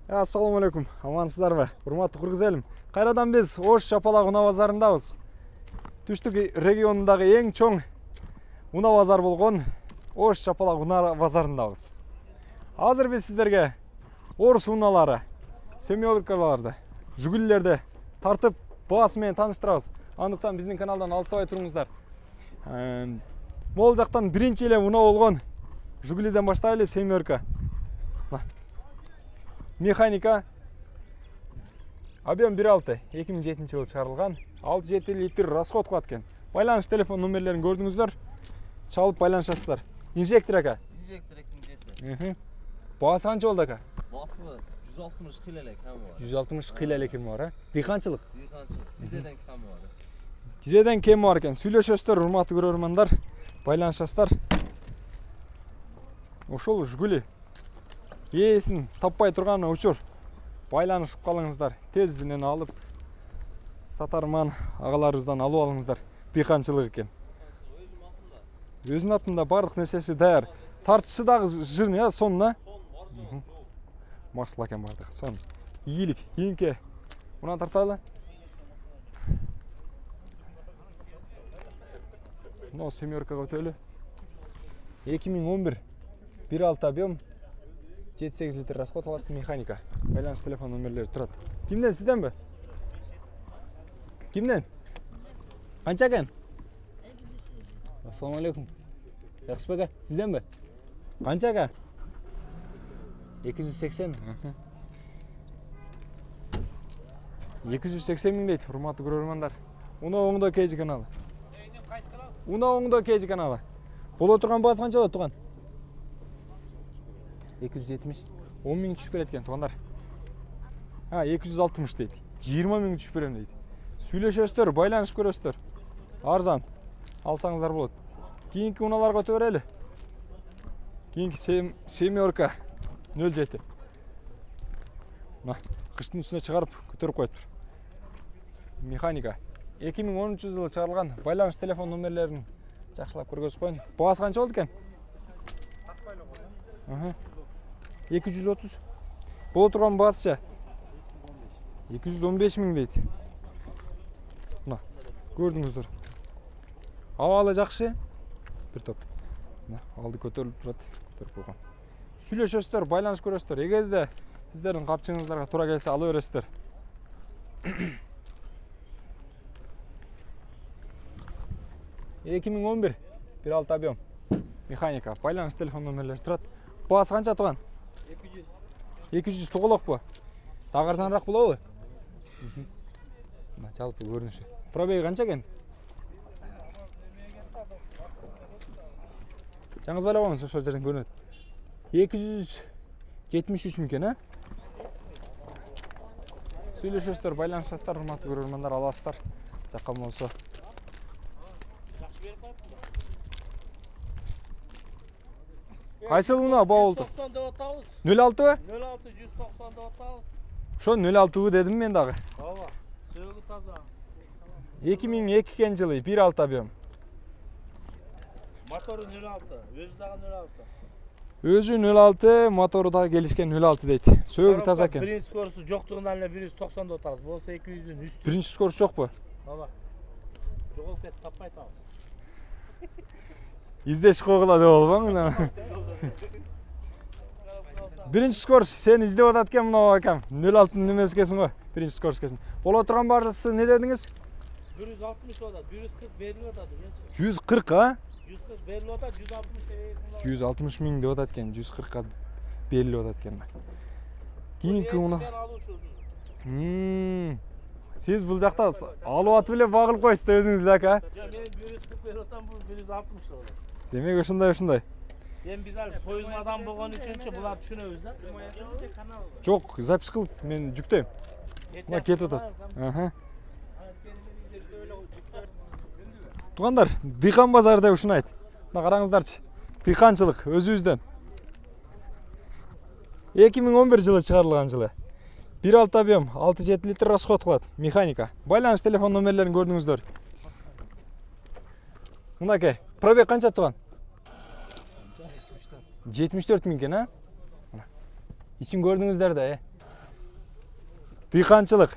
Assalamu алейкум, амансыздарбы? Урматтуу кыргыз элим. Кайрадан биз Ош Чапалак унаа базарындабыз. Түштүк регионундагы эң чоң унаа базар болгон Ош Чапалак унаа базарындабыз. Азыр биз сиздерге орус унаалары, семёркаларды, жүгүллөрдү тартып баасы менен тааныштырабыз. Андыктан биздин каналдан алыстабай туруңуздар. Могул жактан биринчи эле унаа болгон жүгүлүдөн баштайлы, семёрка. Механика объем 1.6 2007 жылы чыгарылган 6-7 литр расход кылат экен. Байланыш телефон номерлерин көрдүңүздөр. Чалып байланышасыздар. Инжектор ака. Инжектор 2007. Баасы канча болду ака? Баасы 160 кыйла эле кемі бар. 160 кыйла эле кеми бар, а? Дыйканчылык. Тизеден кемі бар. Тизеден кеми бар экен. Сүйлөшөсүздөр, урматтуу көрөрмандар. Байланышасыздар. Ошол жүгүлү ээсин таппай турган учур байланышып калыңыздар. Тезинен алып сатарман агаларыбыздан алып алыңыздар. Дыйканчылык экен. Өзүнүн атында бардык нерсеси даяр. Тартышы дагы жырн, я, сонна. Машла экен бардык. Сон. Ийгилик, кийинки. Муна тарталы. Но семёркага өтөлү. 2011 1.6 объем 7-8 литр расход кылат механика. Байланыш телефон номерлери турат. Кимден, сизденби? Кимден? Канча экен? Ассаламу алейкум. Жакшыбы ака, сизденби? Канча ака? 280. 280 миң дейт, урматтуу көрөрмандар. Унаа оңдоо KG каналы. Унаа оңдоо KG каналы. Боло турган баасы канча болот туган? 270. 10 миң түшүп берет экен тугандар. 260 дейт. 20 миң түшүп берем дейт. Сүйлөшөсүздөр, байланышып көрөсүздөр. Арзан алсаңыздар болот. Кийинки унааларга өтө берели. Кийинки семёрка 07. Мына кыштын үстүнө чыгарып көтөрүп коет. Механика 2013 жылы чыгарылган. Байланыш телефон номерлерин жакшылап көргөзүп коюн. Баасы канча болду экен? 230. Боло турган баасыча 215 миң дейт. Мына көрдүңүздөр. Абалы жакшы. Бир топ. Мына алды көтөрүлүп турат. Көтөрүп койгон. Сүйлөшөсүздөр, байланыш көрөсүздөр. Эгерде сиздердин капчыгыңыздарга туура келсе ала бересиздер. 2011 1.6 объем механика. Байланыш телефон номерлери турат. Баасы канча туган? 200 тоголокпу? Дагы арзаныраак болобу? Мына жалпы көрүнүшү. Пробеги канча экен? Жаңыз байлабаңыз, ошол жерден көрүнөт. 273 миң экен, а? Сүйлөшөсүздөр, байланышасыздар, урматтуу көрөрмандар, аласыздар. Жаккан болсо. Кайсыл унаа баа болду? 190 деп атабыз. 06? 06 190 деп атабыз. Ошо 06 дедим мен дагы. Ооба. Сөөгү таза. 2002 жылы 1.6 объем. Мотору 06, өзү дагы 06. Өзү 06, мотору дагы келишкен 06 дейт. Сөөгү таза экен. Биринчи скоросу жоктугунан эле 190 деп атабыз. Болсо 200'ün үстү. Биринчи скорость жокпу? Ооба. Жоголуп кетип таппай атабыз. İzdeş kokula деп болбоң. Биринчи скорость сен издеп атат экен мына акам. 06'нын немеси экенсиң го. Биринчи скорость экенсиң. Боло турган баасы не дедиңиз? 160 атат, 140 берилип атат. 140, а? 140 берилип атат, 160 берилип. 160 миң деп атат экен, 140ка берилип атат экен. Кийинки уна. Сиз бул жакта алып атып эле багылып койсуз да өзүңүз да ака. Мен 140 берип атам, бул 160 болот. Демек ошондой. Эми биз ал союз адам болгон үчүнчү булар түшүнөбүз да. Жок, запись кылып мен жүктөйм. Мына кетип атат. Тугандар, дыйкан базары деп ушуну айт. Мына караңыздарчы. Дыйканчылык өзүбүздөн. 2011 жылы чыгарылган жылы. 1.6 объем 6-7 литр расход кылат. Механика. Байланыш телефон номерлерин көрдүңүздөр. Мынакей, пробег канча туган? 74 миң экен, а? Ичин көрдүңүздөр да, Дыйканчылык.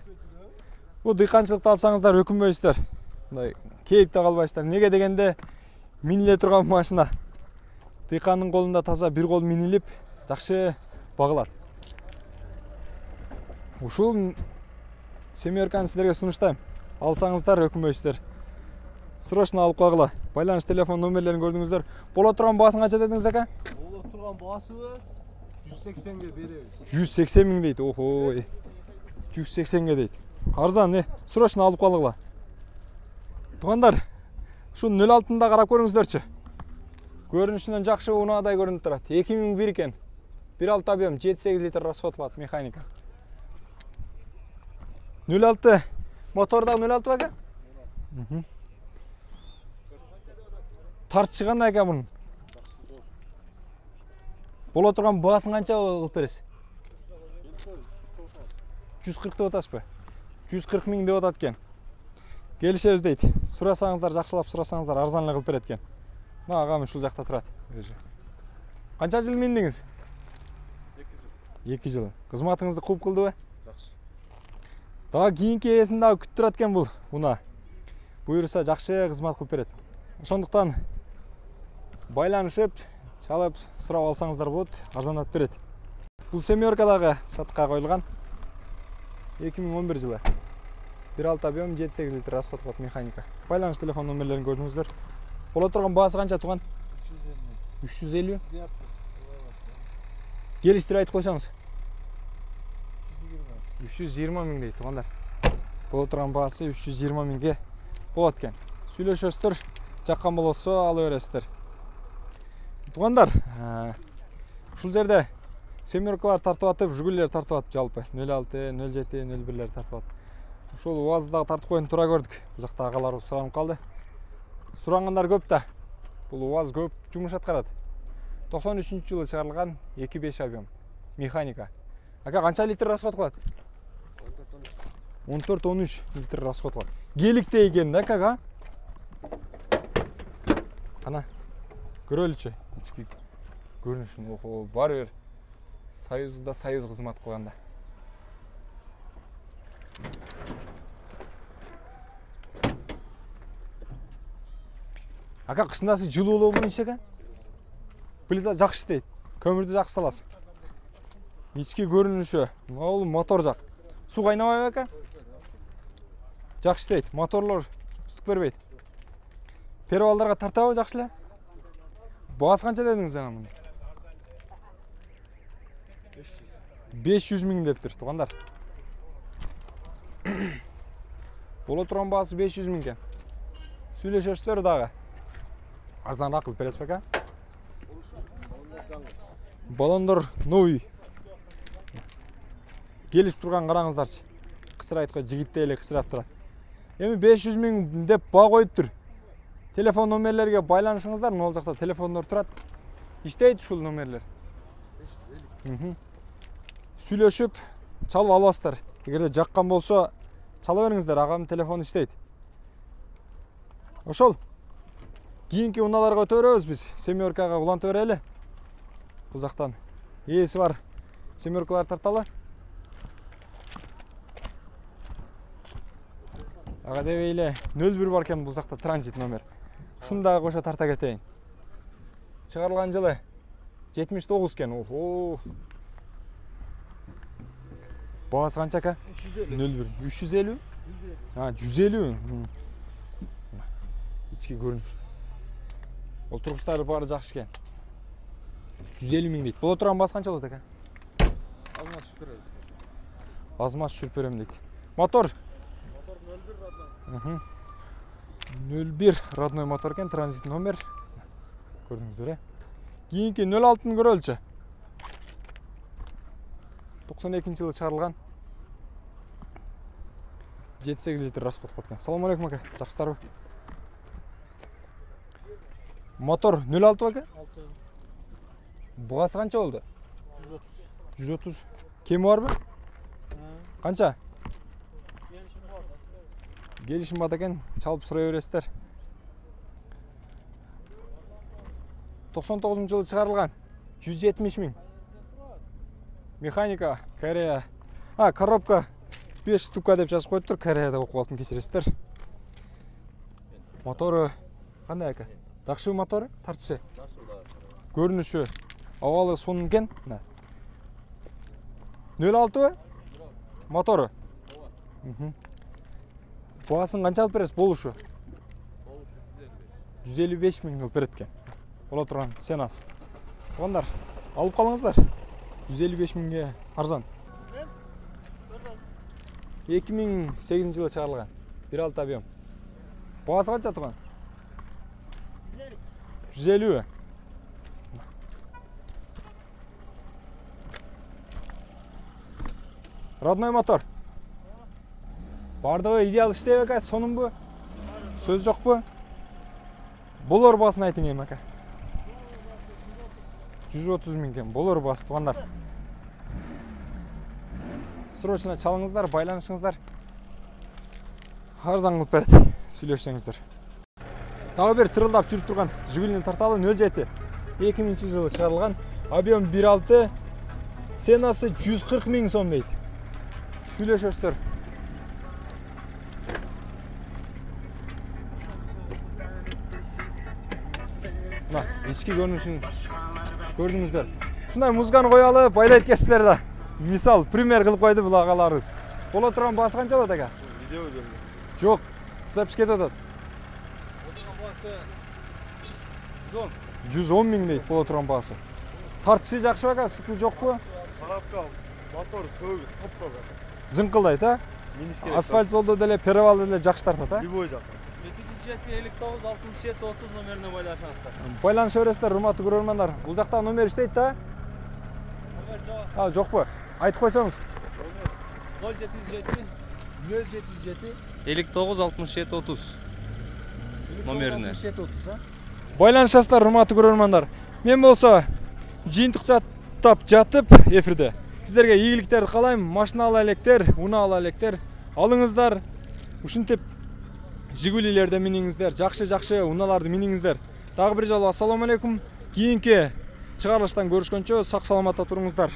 Бул дыйканчылыкты алсаңыздар өкүнбөйсүздөр. Мындай кейипте калбайсыздар. Неге дегенде миниле турган машина. Дыйкандын колунда таза бир кол минилип, жакшы багылат. Ушул семерканы силерге сунуштайм. Алсаңыздар өкүнбөйсүздөр. Срочно алып кагыла. Байланыш телефон номерлерин көрдүңүздөр. Боло турган баасын канча дедиңиз ака? Боло турган баасы 180ге беребиз. 180 миң дейт. Охо. 180ге дейт. Арзан, срочно алып калгыла. Туугандар, ушу 06-да карап көрүңүздөрчү. Көрүнүшүнөн жакшы унаадай көрүнүп турат. 2001 экен. 1.6 объем, 7-8 литр расход кылат механика. 06 мотордагы 06 ака? Тартышы кандай ака мунун? Боло турган баасын канча кылып бересиз? 140 деп атасызбы? 140 миң деп атат экен. Келишебиз дейт. Сурасаңыздар, жакшылап сурасаңыздар, арзан эле кылып берет экен. Мына агам ушул жакта турат. Канча жыл миндиңиз? 2 жыл. Кызматыңызды куб кылдыбы? Жакшы. Дагы кийинки ээсин дагы күтүп турат экен бул унаа. Буюрса жакшы кызмат кылып берет. Ошондуктан байланышып, чалып сурап алсаңыздар болот, арзандатып берет. Бул семеркадагы сатка коюлган. 2011 жылы. 1.6 объем, 7-8 литр расход кылат механика. Байланыш телефон номерлерин көрдүңүздөр. Боло турган баасы канча туган? 350. Келиштирип айтып койсоңуз. 320 миң дейт тугандар. Боло турган баасы 320 миңге болот экен. Сүйлөшөсүздөр, жаккан болсо ала бересиздер. Тугандар, ушул жерде семеркалар тартып атып, жигулилер тартып атып жалпы 06, 07, 01лер тартып атып. Ушул УАЗдагы тартып коюуну тура көрдүк. Бул жакта агалар суранып калды. Сурангандар көп да. Бул УАЗ көп жумуш аткарат. 93-жылы чыгарылган 2.5 объем механика. Ака канча литр расход кылат? 14-13 литр расход кылат. Геликте экен да ака? Кана көрөлүчү ички көрүнүшүн. Охо, баары бир Союзда Союз кызмат кылганда. Ака кышындасы жылуулугу bunun ака? Плита жакшы иштейт. Көмүрдү жакшы саласыз. Ички көрүнүшү, могул мотор жак. Суу кайнабайбы ака? Жакшы иштейт. Моторлор ыстык бербейт. Первалдарга тартабы жакшы эле? Баасы канча дедиңиз ана муну? 500 миң дептир, тугандар. Боло турган баасы 500 миң экен. Сүйлөшөсүздөр дагы. Арзаныраак кылып бересизби ака? Балондор новый. Келип турган караңыздарчы. Кычырайткы жигиттей эле кычырап турат. Эми 500 миң деп баа коюптур. Телефон номерлерге байланышыңыздар, могул жакта телефондор турат. Иштейт ушул номерлер. Сүйлөшүп, чалып аласыздар. Эгерде жаккан болсо, чала бериңиздер, агамдын телефону иштейт. Ошол. Кийинки унааларга өтө беребиз биз. Семеркага уланта берели. Бул жактан ээси бар семеркалар тарталы. Ага дебейле 01 бар экен бул жакта транзит номер. Ушуну дагы кошо тарта кетейин. Чыгарылган жылы 79 экен. Охо. Баасы канча ака? 01. 350? 150. Ички көрүнүш. Олтургучтары баары жакшы экен. 150 миң дейт. Боло турган баасы канча болот ака? Азмат түшүрүп беребиз. Азмат түшүрүп берем дейт. Мотор? Мотор 01 родной. 01 родной мотор экен, транзит номер. Көрдүңүздөр, Кийинки 06-ны көрөлүчү. 92-жылы чыгарылган. 7-8 литр расход кылат экен. Салам алейкум ака. Жакшысыздарбы? Мотор 06 ака? 6. Бугасы канча болду? 130. 130. Кеми барбы? Канча? Келишим бар экен, чалып сурай бересиздер. 99-жылы чыгарылган. 170 миң. Механика, Корея. Коробка 45 штука деп жазып коюптур. Кореяда окуп алдым, кечиресиздер. Мотору кандай ака? Жакшы мотору, тартышы. Көрүнүшү абалы сонун экен. 06 мотору. Баасын канча алып бересиз болушу? 155 миң алып берет экен. Бола турган сенас. Туугандар, алып калыңыздар. 155 миңге арзан. 2008 жылы чыгарылган. 1.6 объем. Баасы канча туган? 150. Родной мотор. Бардыгы идеал иштейбек ака, сонунбу? Сөз жокпу? Болор баасын айтың эми ака. 130 миң экен. Болор баасы туугандар. Срочно чалыңыздар, байланышыңыздар. Арзан кылып берет, сүйлөшсөңүздөр. Дагы бир тырылдап жүрүп турган Жигулинин тарталы 07. 2000 жылы чыгарылган. Объем 1.6, ценасы 140 миң сом дейт. Сүйлөшөсүздөр. Мына ички көрүнүшүн көрдүңүздөр. Ушундай музыканы коялы, байлайт кесиздер да. Мисал, пример кылып койду бул агаларыбыз. Бола турган баасы канча болот ака? Видео көрдүм. Жок, запись кетип атат. Одан баасы 110. 110 миң дейт бола турган баасы. Тартышы жакшы ака, суку жокпу? Коробка, мотор, көөгү топ-топ. Зыңкылдайт, а? Миниш керек. Асфальт жолдо деле, перевалда деле жакшы тартат, а? Любой жак. 759-67-30 номерине байланышыңыздар. Байланыша бересиздер, урматтуу көрөрмандар. Бул жакта номер иштейт да? Жокпу? Айтып койсоңуз. 0707 0707 59-67-30 номерине. 67-30, а? Байланышасыздар, урматтуу көрөрмандар. Мен болсо жыйынтык жаттап жатып эфирде. Сиздерге ийгиликтерди каалайм. Машина ала электер, уна ала электер. Алыңыздар. Ушинтип Жигулилерди миниңиздер, жакшы уналарды миниңиздер. Дагы бир жолу ассаламу алейкум. Кийинки чыгарылыштан көрүшкөнчө сак саламатта туруңуздар.